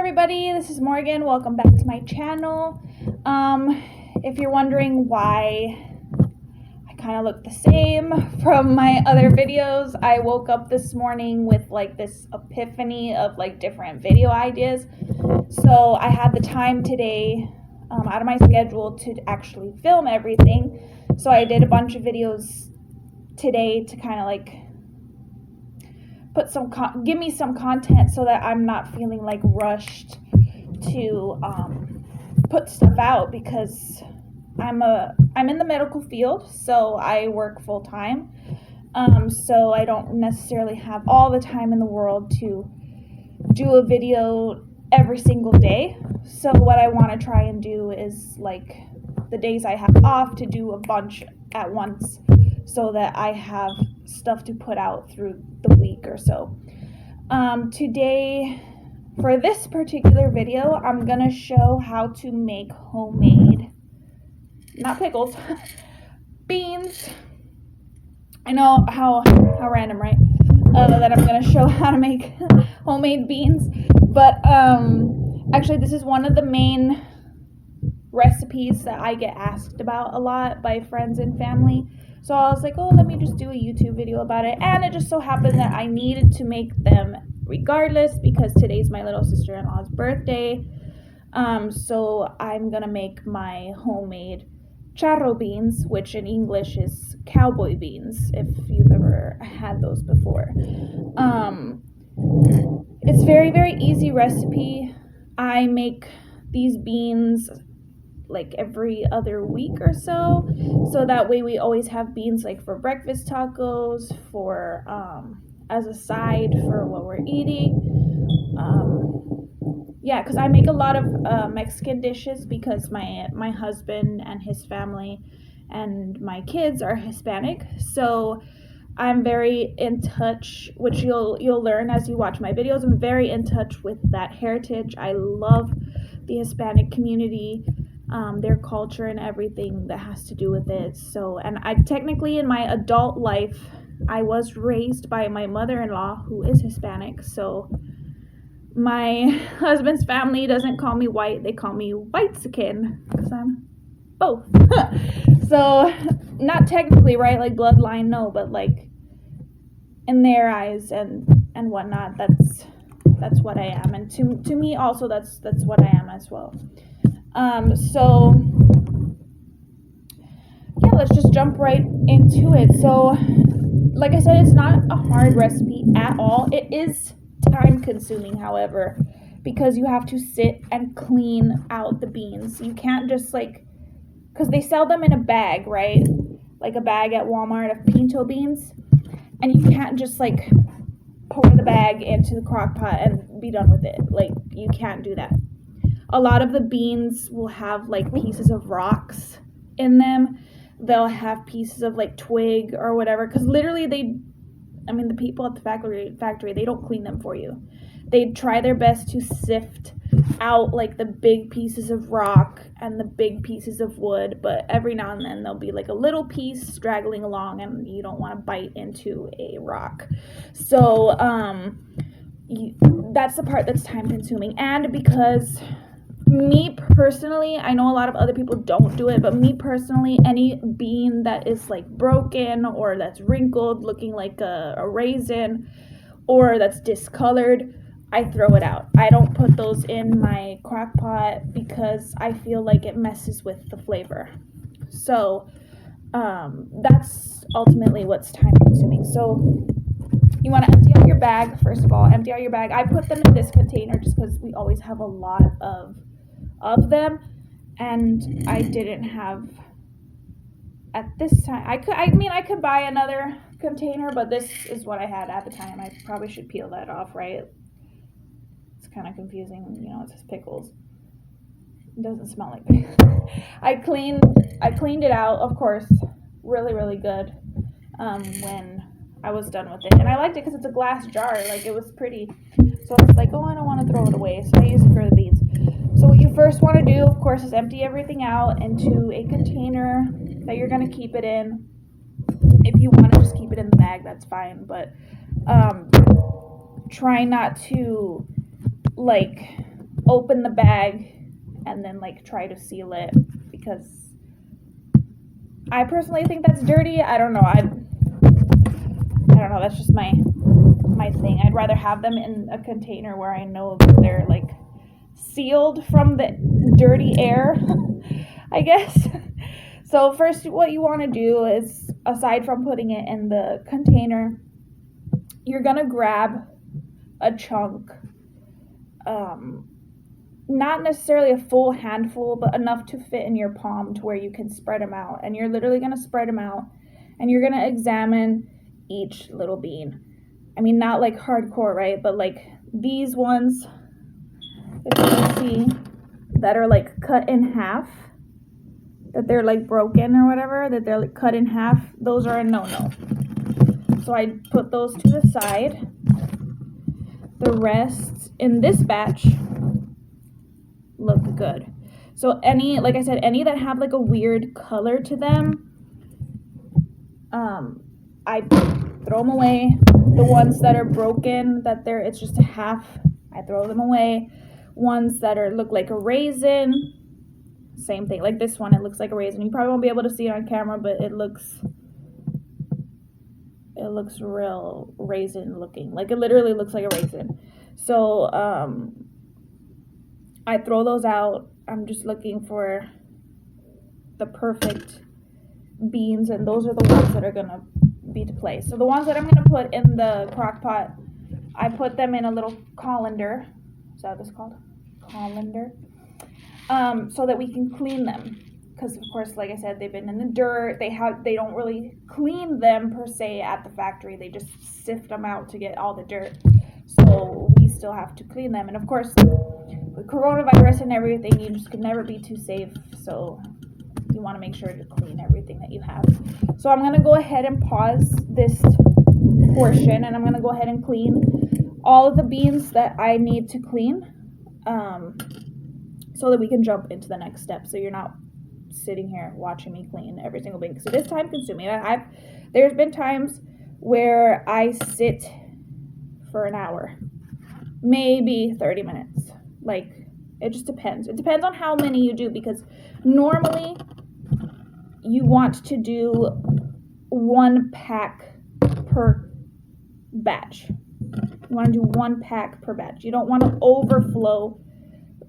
everybody, this is Morgan. Welcome back to my channel. If you're wondering why I kind of look the same from my other videos, I woke up this morning with like this epiphany of like different video ideas. So I had the time today out of my schedule to actually film everything. So I did a bunch of videos today to kind of like give me some content so that I'm not feeling like rushed to put stuff out, because I'm in the medical field, so I work full time. So I don't necessarily have all the time in the world to do a video every single day. So what I want to try and do is like the days I have off to do a bunch at once, so that I have stuff to put out through the week or so. Today, for this particular video, I'm gonna show how to make homemade, not pickles, beans. I know how random, right? That I'm gonna show how to make homemade beans, but actually this is one of the main recipes that I get asked about a lot by friends and family. So I was like, oh, let me just do a YouTube video about it. And it just so happened that I needed to make them regardless, because today's my little sister-in-law's birthday. So I'm gonna make my homemade charro beans, which in English is cowboy beans, if you've ever had those before. It's very, very easy recipe. I make these beans like every other week or so that way we always have beans like for breakfast tacos, for as a side for what we're eating. Yeah, because I make a lot of Mexican dishes, because my husband and his family and my kids are Hispanic, so I'm very in touch, which you'll learn as you watch my videos. I'm very in touch with that heritage. I love the Hispanic community, their culture and everything that has to do with it. So, and I technically in my adult life, I was raised by my mother-in-law, who is Hispanic. So my husband's family doesn't call me white, they call me white-skin, because I'm both. So not technically, right, like bloodline, no, but like in their eyes and whatnot, that's what I am. And to me also, that's what I am as well. So yeah, let's just jump right into it. So like I said, it's not a hard recipe at all. It is time consuming, however, because you have to sit and clean out the beans. You can't just like, because they sell them in a bag, right? Like a bag at Walmart of pinto beans. And you can't just like pour the bag into the crock pot and be done with it. Like, you can't do that. A lot of the beans will have like pieces of rocks in them. They'll have pieces of like twig or whatever, because literally the people at the factory, they don't clean them for you. They try their best to sift out like the big pieces of rock and the big pieces of wood, but every now and then there'll be like a little piece straggling along, and you don't want to bite into a rock. So that's the part that's time consuming. And because me personally, I know a lot of other people don't do it, but me personally, any bean that is like broken or that's wrinkled looking like a raisin, or that's discolored, I throw it out. I don't put those in my crock pot because I feel like it messes with the flavor. So that's ultimately what's time consuming. So you want to empty out your bag. First of all, empty out your bag. I put them in this container just because we always have a lot of them, and I didn't have at this time. I could buy another container, but this is what I had at the time. I probably should peel that off, right? It's kind of confusing, it says pickles. It doesn't smell like pickles. I cleaned it out, of course, really, really good when I was done with it. And I liked it because it's a glass jar, like it was pretty. So I was like, oh, I don't want to throw it away, so I use it for the beans. So what you first want to do, of course, is empty everything out into a container that you're going to keep it in. If you want to just keep it in the bag, that's fine, but try not to like open the bag and then like try to seal it, because I personally think that's dirty. I don't know. I don't know. That's just my thing. I'd rather have them in a container where I know that they're like sealed from the dirty air, I guess. So first, what you want to do is, aside from putting it in the container, you're gonna grab a chunk, not necessarily a full handful, but enough to fit in your palm to where you can spread them out. And you're literally going to spread them out, and you're going to examine each little bean. I mean, not like hardcore, right? But like these ones, if you can see, that are like cut in half, that they're like broken or whatever, that they're like cut in half, those are a no-no. So I put those to the side. The rest in this batch look good. So any, like I said, any that have like a weird color to them, I throw them away. The ones that are broken, that it's just a half, I throw them away. Ones that look like a raisin, same thing. Like this one, it looks like a raisin. You probably won't be able to see it on camera, but it looks real raisin looking. Like it literally looks like a raisin. So I throw those out. I'm just looking for the perfect beans, and those are the ones that are gonna be to place. So the ones that I'm gonna put in the crock pot, I put them in a little colander. Is that what it's called? Colander. So that we can clean them. Because of course, like I said, they've been in the dirt. They don't really clean them per se at the factory. They just sift them out to get all the dirt. So we still have to clean them. And of course, with coronavirus and everything, you just can never be too safe. So you want to make sure to clean everything that you have. So I'm gonna go ahead and pause this portion, and I'm gonna go ahead and clean all of the beans that I need to clean, so that we can jump into the next step. So you're not sitting here watching me clean every single bean, because it is time consuming. There's been times where I sit for an hour, maybe 30 minutes. Like, it just depends. It depends on how many you do, because normally you want to do 1 pack per batch. You want to do 1 pack per batch. You don't want to overflow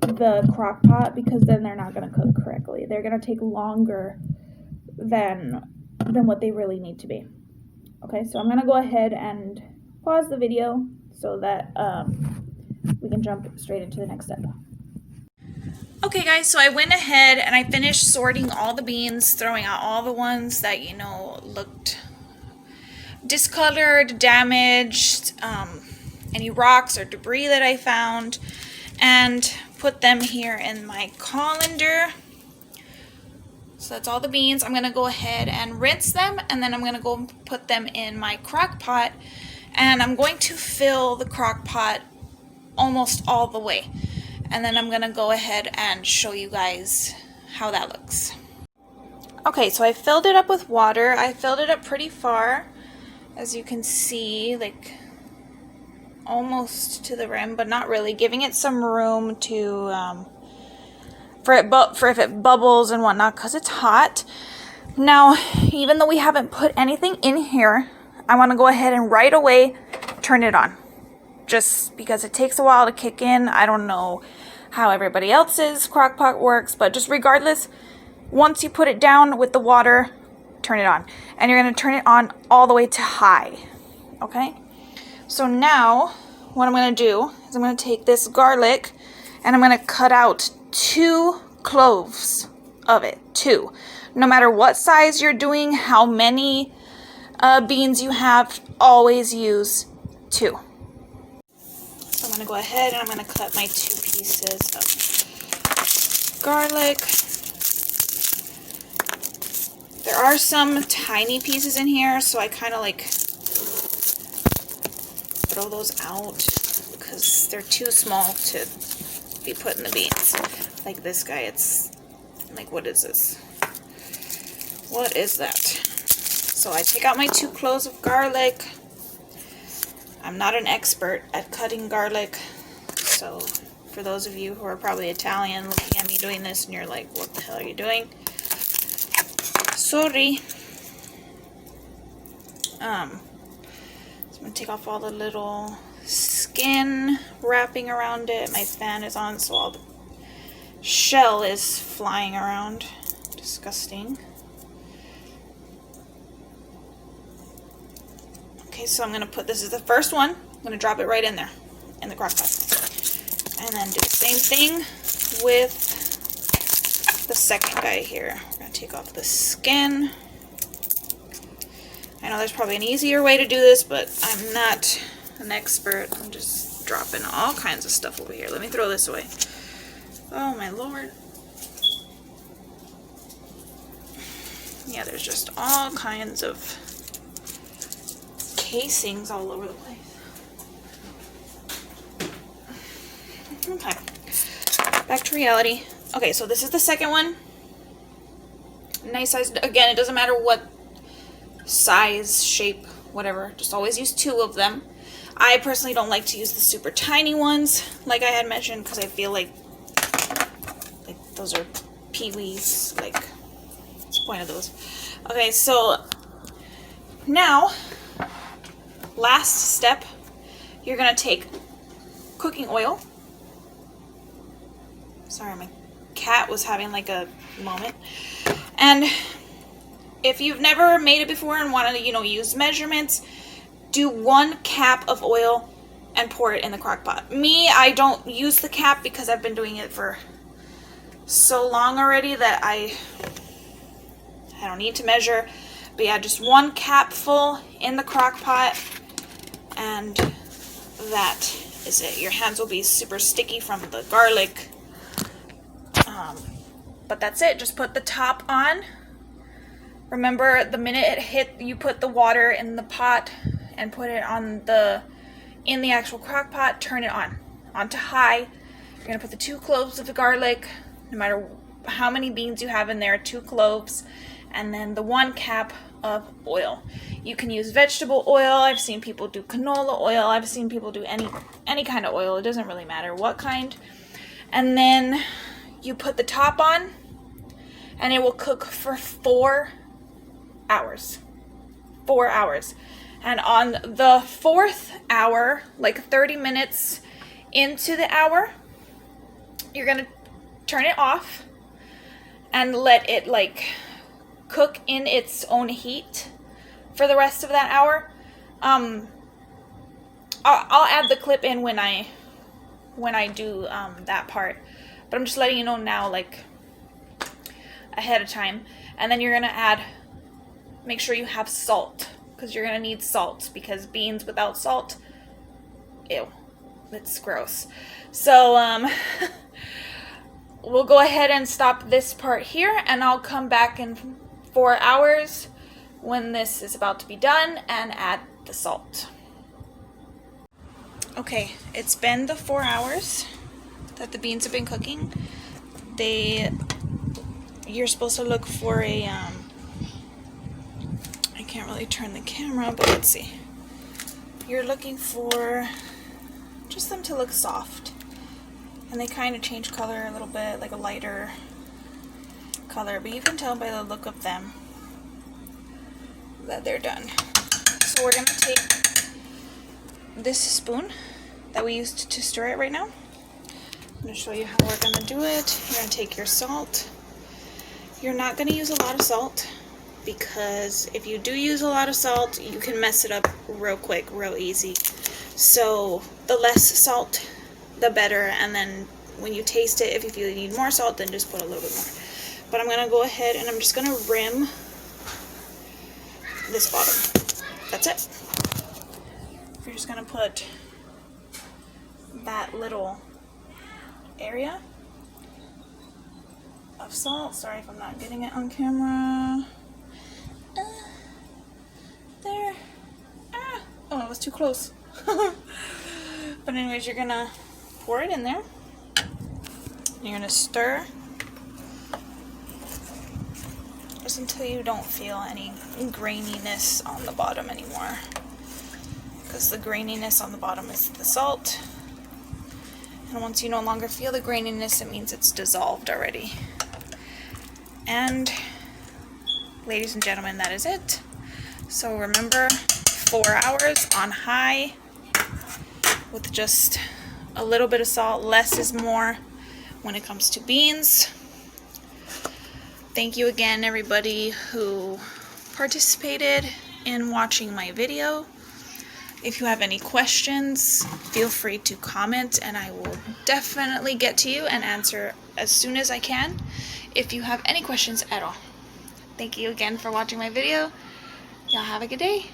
the crock pot, because then they're not going to cook correctly. They're going to take longer than what they really need to be. Okay, so I'm going to go ahead and pause the video so that we can jump straight into the next step. Okay guys, so I went ahead and I finished sorting all the beans, throwing out all the ones that, you know, looked discolored, damaged, any rocks or debris that I found, and put them here in my colander. So that's all the beans. I'm gonna go ahead and rinse them, and then I'm gonna go put them in my crock pot, and I'm going to fill the crock pot almost all the way, and then I'm gonna go ahead and show you guys how that looks. Okay, so I filled it up with water. I filled it up pretty far, as you can see, like almost to the rim, but not really, giving it some room to for if it bubbles and whatnot, because it's hot. Now, even though we haven't put anything in here, I want to go ahead and right away turn it on, just because it takes a while to kick in. I don't know how everybody else's crock pot works, but just regardless, once you put it down with the water, turn it on, and you're going to turn it on all the way to high. Okay, so now what I'm going to do is I'm going to take this garlic and I'm going to cut out 2 cloves of it. 2. No matter what size you're doing, how many beans you have, always use 2. So I'm going to go ahead and I'm going to cut my 2 pieces of garlic. There are some tiny pieces in here, so I kind of like throw those out because they're too small to be put in the beans. Like this guy, it's like, what is this? What is that? So I take out my 2 cloves of garlic. I'm not an expert at cutting garlic, so for those of you who are probably Italian looking at me doing this and you're like, what the hell are you doing? Sorry. So I'm going to take off all the little skin wrapping around it. My fan is on, so all the shell is flying around. Disgusting. Okay, so I'm going to put, this is the first one. I'm going to drop it right in there, in the crock pot. And then do the same thing with the second guy here. We're going to take off the skin. I know there's probably an easier way to do this, but I'm not an expert. I'm just dropping all kinds of stuff over here. Let me throw this away. Oh my lord. Yeah, there's just all kinds of casings all over the place. Okay, back to reality. Okay, so this is the second one. Nice size. Again, it doesn't matter what size, shape, whatever. Just always use 2 of them. I personally don't like to use the super tiny ones, like I had mentioned, because I feel like those are pee-wees. Like, what's the point of those? Okay, so now, last step, you're gonna take cooking oil. Sorry, my cat was having like a moment. And if you've never made it before and want to, use measurements, do 1 cap of oil and pour it in the crock pot. Me, I don't use the cap because I've been doing it for so long already that I don't need to measure. But yeah, just 1 capful in the crock pot, and that is it. Your hands will be super sticky from the garlic. But that's it. Just put the top on. Remember, the minute it hit, you put the water in the pot and put it on in the actual crock pot. Turn it on to high. You're gonna put the 2 cloves of the garlic, no matter how many beans you have in there, 2 cloves, and then the 1 cap of oil. You can use vegetable oil. I've seen people do canola oil. I've seen people do any kind of oil. It doesn't really matter what kind. And then you put the top on, and it will cook for 4 hours. 4 hours. And on the 4th hour, like 30 minutes into the hour, you're going to turn it off and let it cook in its own heat for the rest of that hour. I'll add the clip in when I do that part, but I'm just letting you know now, ahead of time. And then you're gonna make sure you have salt, because you're gonna need salt, because beans without salt, ew, it's gross. So we'll go ahead and stop this part here, and I'll come back in 4 hours when this is about to be done and add the salt. Okay, it's been the 4 hours that the beans have been cooking. You're supposed to look for I can't really turn the camera, but let's see. You're looking for just them to look soft. And they kind of change color a little bit, like a lighter color, but you can tell by the look of them that they're done. So we're going to take this spoon that we used to stir it right now. I'm going to show you how we're going to do it. You're going to take your salt. You're not going to use a lot of salt, because if you do use a lot of salt, you can mess it up real quick, real easy. So the less salt, the better. And then when you taste it, if you feel you need more salt, then just put a little bit more. But I'm going to go ahead and I'm just going to rim this bottom. That's it. You're just going to put that little area of salt. Sorry if I'm not getting it on camera. There. Oh, it was too close. But anyways, you're going to pour it in there. You're going to stir just until you don't feel any graininess on the bottom anymore, because the graininess on the bottom is the salt. And once you no longer feel the graininess, it means it's dissolved already. And ladies and gentlemen, that is it. So remember, 4 hours on high with just a little bit of salt. Less is more when it comes to beans. Thank you again, everybody who participated in watching my video. If you have any questions, feel free to comment and I will definitely get to you and answer as soon as I can if you have any questions at all. Thank you again for watching my video. Y'all have a good day.